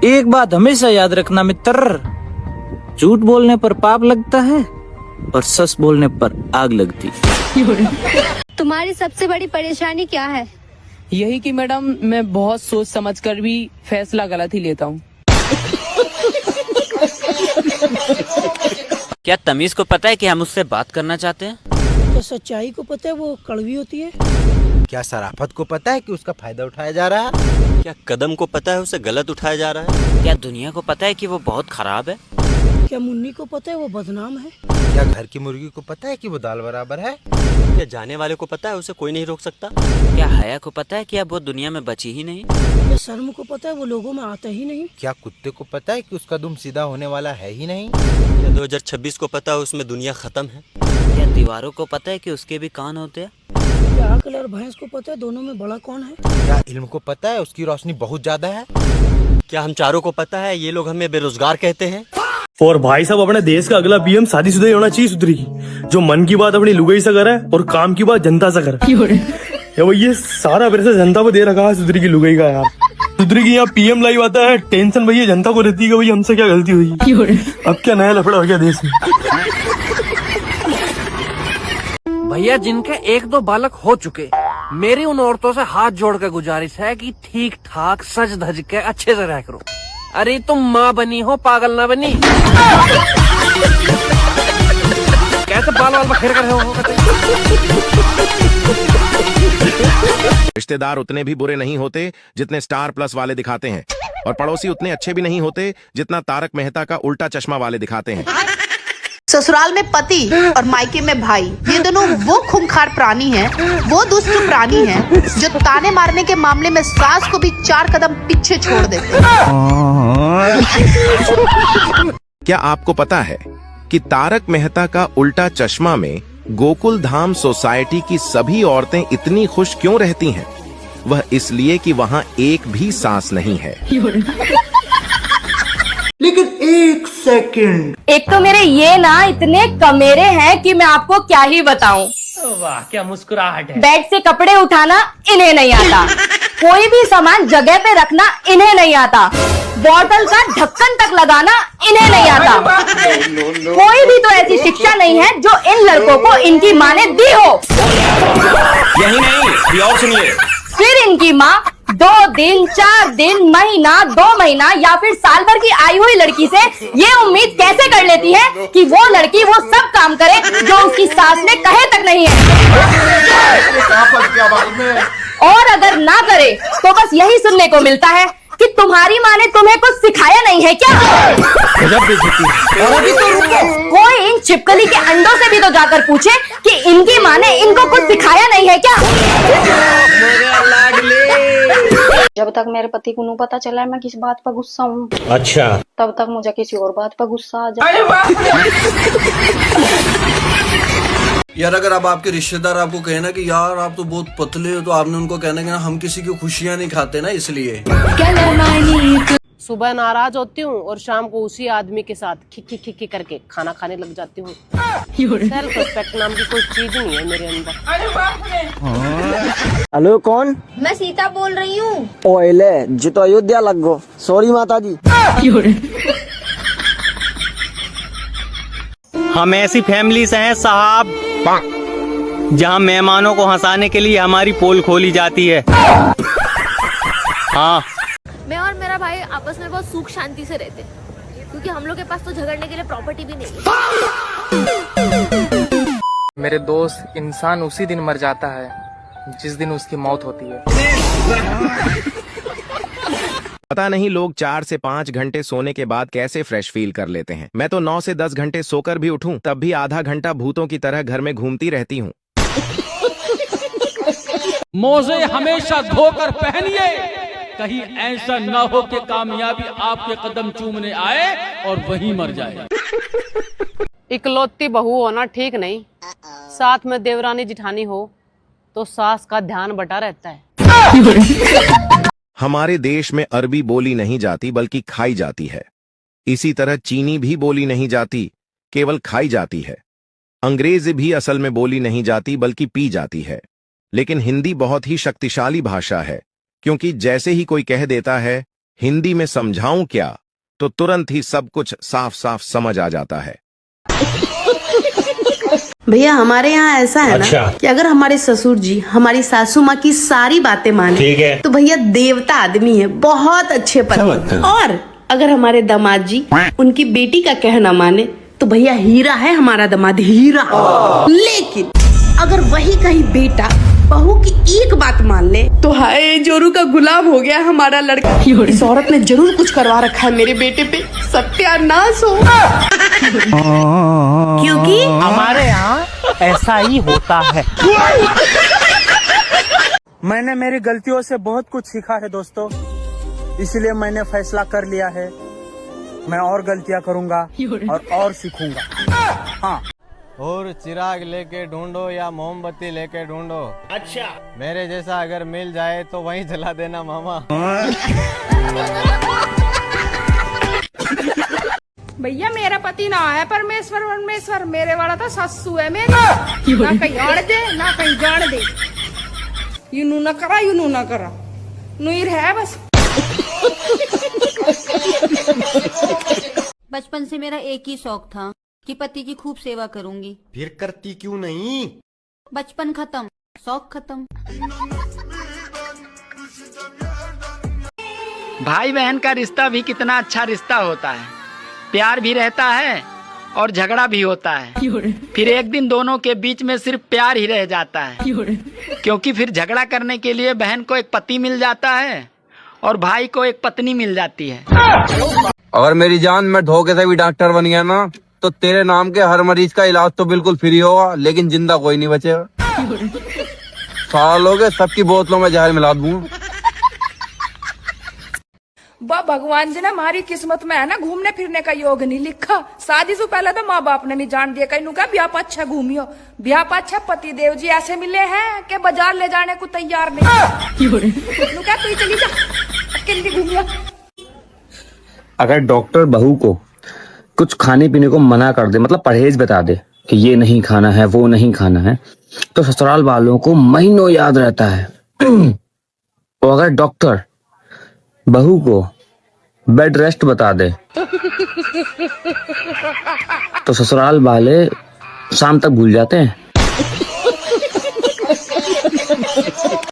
एक बात हमेशा याद रखना मित्र, झूठ बोलने पर पाप लगता है और सच बोलने पर आग लगती। तुम्हारी सबसे बड़ी परेशानी क्या है? यही कि मैडम मैं बहुत सोच समझ कर भी फैसला गलत ही लेता हूँ। क्या तमीज को पता है कि हम उससे बात करना चाहते हैं? क्या सच्चाई को पता है वो कड़वी होती है? क्या शराफत को पता है कि उसका फायदा उठाया जा रहा है? क्या कदम को पता है उसे गलत उठाया जा रहा है? क्या दुनिया को पता है कि वो बहुत खराब है? क्या मुन्नी को पता है वो बदनाम है? क्या घर की मुर्गी को पता है कि वो दाल बराबर है? क्या जाने वाले को पता है उसे कोई नहीं रोक सकता? क्या हया को पता है कि अब वो दुनिया में बची ही नहीं? क्या शर्म को पता है वो लोगों में आता ही नहीं? क्या कुत्ते को पता है कि उसका दुम सीधा होने वाला है ही नहीं? क्या 2026 को पता है उसमें दुनिया खत्म है? क्या दीवारों को पता है कि उसके भी कान होते हैं? क्या आकल और भैंस को पता है दोनों में बड़ा कौन है? क्या इल्म को पता है उसकी रोशनी बहुत ज्यादा है? क्या हम चारों को पता है ये लोग हमें बेरोजगार कहते हैं? और भाई साहब अपने देश का अगला पीएम शादीशुदा ही होना चाहिए सुधरी की, जो मन की बात अपनी लुगाई से करे और काम की बात जनता से करे। या वो ये सारा पैसा जनता को दे रखा है सुधरी की लुगाई का यार। सुधरी की यहाँ पीएम लाइव आता है, टेंशन भैया जनता को रहती है कि भाई हमसे क्या गलती हुई, अब क्या नया लफड़ा हो गया देश में। भैया जिनके एक दो बालक हो चुके, मेरी उन औरतों से हाथ जोड़ कर गुजारिश है कि ठीक ठाक सज धज के अच्छे से रह करो। अरे तुम माँ बनी हो, पागल ना बनी। कैसे बाल वाल बखेर कर रहे हो? रिश्तेदार उतने भी बुरे नहीं होते जितने स्टार प्लस वाले दिखाते हैं, और पड़ोसी उतने अच्छे भी नहीं होते जितना तारक मेहता का उल्टा चश्मा वाले दिखाते हैं। ससुराल में पति और मायके में भाई, ये दोनों वो खूंखार प्राणी हैं, वो दुष्ट प्राणी हैं जो ताने मारने के मामले में सास को भी 4 कदम पीछे छोड़ देते हैं। क्या आपको पता है कि तारक मेहता का उल्टा चश्मा में गोकुल धाम सोसाइटी की सभी औरतें इतनी खुश क्यों रहती हैं? वह इसलिए कि वहां एक भी सास नहीं है। लेकिन एक सेकंड, एक तो मेरे ये ना इतने कमेरे हैं कि मैं आपको क्या ही बताऊं। वाह क्या मुस्कुराहट है। बेड से कपड़े उठाना इन्हें नहीं आता, कोई भी सामान जगह पे रखना इन्हें नहीं आता, बॉटल का ढक्कन तक लगाना इन्हें नहीं आता। कोई भी तो ऐसी शिक्षा नहीं है जो इन लड़कों को इनकी माँ ने दी हो। यही नहीं, और सुनिए। फिर इनकी माँ 2 दिन, 4 दिन, महीना, 2 महीना या फिर साल भर की आई हुई लड़की से ये उम्मीद कैसे कर लेती है कि वो लड़की वो सब काम करे जो उसकी सास ने कहे तक नहीं है। और अगर ना करे तो बस यही सुनने को मिलता है कि तुम्हारी माँ ने तुम्हें कुछ सिखाया नहीं है क्या? और अभी तो रुको, कोई इन छिपकली के अंडों से भी तो जाकर पूछे कि इनकी माँ ने इनको कुछ सिखाया नहीं है क्या? जब तक मेरे पति को नहीं पता चला मैं किस बात पर गुस्सा हूँ, अच्छा, तब तक मुझे किसी और बात पर गुस्सा आ जाए। यार अगर अब आपके रिश्तेदार आपको कहे ना कि यार आप तो बहुत पतले हो, तो आपने उनको कहना कि ना हम किसी की खुशियाँ नहीं खाते ना, इसलिए। सुबह नाराज होती हूँ और शाम को उसी आदमी के साथ खिक खिक खिक करके खाना खाने लग जाती हूँ। सेल्फ रिस्पेक्ट नाम की कोई चीज नहीं है मेरे अंदर। हेलो कौन? मैं सीता बोल रही हूँ। ओले जी तो अयोध्या लग गो, सॉरी माता जी। हम ऐसी फैमिली से हैं साहब जहां मेहमानों को हंसाने के लिए हमारी पोल खोली जाती है। हाँ, मैं और मेरा भाई आपस में बहुत सुख शांति से रहते हैं, क्योंकि हम लोग के पास तो झगड़ने के लिए प्रॉपर्टी भी नहीं है। मेरे दोस्त इंसान उसी दिन मर जाता है जिस दिन उसकी मौत होती है। पता नहीं लोग 4 से 5 घंटे सोने के बाद कैसे फ्रेश फील कर लेते हैं। मैं तो 9 से 10 घंटे सोकर भी उठूं तब भी आधा घंटा भूतों की तरह घर में घूमती रहती हूँ। मोजे हमेशा धोकर पहनिए, कहीं ऐसा न हो कि कामयाबी आपके कदम चूमने आए और वहीं मर जाए। इकलौती बहू होना ठीक नहीं, साथ में देवरानी जिठानी हो तो सास का ध्यान बटा रहता है। हमारे देश में अरबी बोली नहीं जाती बल्कि खाई जाती है। इसी तरह चीनी भी बोली नहीं जाती, केवल खाई जाती है। अंग्रेजी भी असल में बोली नहीं जाती बल्कि पी जाती है। लेकिन हिंदी बहुत ही शक्तिशाली भाषा है, क्योंकि जैसे ही कोई कह देता है हिंदी में समझाऊं क्या तो तुरंत ही सब कुछ साफ साफ समझ आ जाता है। भैया हमारे यहाँ ऐसा है ना कि अगर हमारे ससुर जी हमारी सासू माँ की सारी बातें माने तो भैया देवता आदमी है, बहुत अच्छे पति। और अगर हमारे दामाद जी उनकी बेटी का कहना माने तो भैया हीरा है हमारा दामाद, हीरा। लेकिन अगर वही कहीं बेटा बहू की एक बात मान ले तो हाय जोरू का गुलाम हो गया हमारा लड़का। इस औरत ने जरूर कुछ करवा रखा है मेरे बेटे पे, सत्यानाश हो। क्योंकि हमारे यहाँ ऐसा ही होता है। मैंने मेरी गलतियों से बहुत कुछ सीखा है दोस्तों, इसलिए मैंने फैसला कर लिया है मैं और गलतियां करूंगा और सीखूंगा। हाँ। और चिराग लेके ढूंढो या मोमबत्ती लेके ढूंढो, अच्छा मेरे जैसा अगर मिल जाए तो वहीं जला देना मामा। भैया मेरा पति ना है परमेश्वर परमेश्वर, मेरे वाला तो सस्सू है मेरी, ना कहीं आड़ दे ना कहीं जान दे, यूं ना करा यूं ना करा, नुईर है बस। बचपन से मेरा एक ही शौक था कि पति की खूब सेवा करूंगी। फिर करती क्यों नहीं? बचपन खत्म, शौक खत्म। भाई बहन का रिश्ता भी कितना अच्छा रिश्ता होता है, प्यार भी रहता है और झगड़ा भी होता है। फिर एक दिन दोनों के बीच में सिर्फ प्यार ही रह जाता है, क्योंकि फिर झगड़ा करने के लिए बहन को एक पति मिल जाता है और भाई को एक पत्नी मिल जाती है। अगर मेरी जान मैं धोखे से भी डॉक्टर बन गया ना तो तेरे नाम के हर मरीज का इलाज तो बिल्कुल फ्री होगा, लेकिन जिंदा कोई नहीं बचेगा। सारा लोग सबकी बोतलों में जहर मिला दूंगा। भगवान जी ने हमारी किस्मत में है ना घूमने फिरने का योग नहीं लिखा। शादी से पहले तो माँ बाप ने नहीं जान दिया, कहीं का ब्याह अच्छा घूमियो, ब्याह अच्छा पति देव जी ऐसे मिले हैं कि बाजार ले जाने को तैयार नहीं। नुका तू चली जा अकेली घूमियो। अगर डॉक्टर बहू को कुछ खाने पीने को मना कर दे, मतलब परहेज बता दे कि ये नहीं खाना है वो नहीं खाना है, तो ससुराल वालों को महीनों याद रहता है। और अगर डॉक्टर बहू को बेड रेस्ट बता दे तो ससुराल वाले शाम तक भूल जाते हैं।